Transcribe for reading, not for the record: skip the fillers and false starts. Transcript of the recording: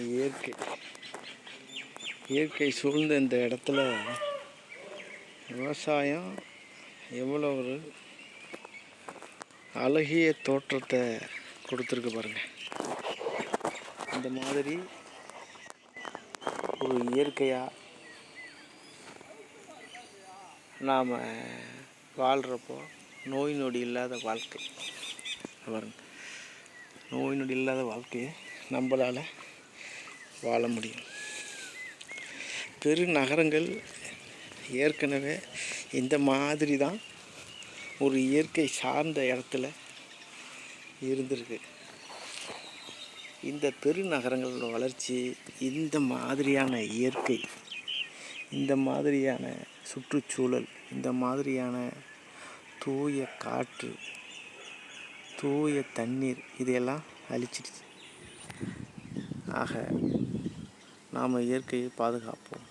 இயற்கை இயற்கை சூழ்ந்த இந்த இடத்துல விவசாயம் எவ்வளோ ஒரு அழகிய தோற்றத்தை கொடுத்துருக்கு பாருங்கள். இந்த மாதிரி ஒரு இயற்கையாக நாம் வாழ்கிறப்போ நோய் நொடி இல்லாத வாழ்க்கை பாருங்கள். நோய் நொடி இல்லாத வாழ்க்கையை நம்மளால் வாழ முடியும். பெருநகரங்கள் ஏற்கனவே இந்த மாதிரி தான் ஒரு இயற்கை சார்ந்த இடத்துல இருந்திருக்கு. இந்த பெருநகரங்களோட வளர்ச்சி, இந்த மாதிரியான இயற்கை, இந்த மாதிரியான சுற்றுச்சூழல், இந்த மாதிரியான தூய காற்று, தூய தண்ணீர் இதையெல்லாம் அழிச்சிடுச்சு. ஆக நாம் இயற்கையை பாதுகாப்போம்.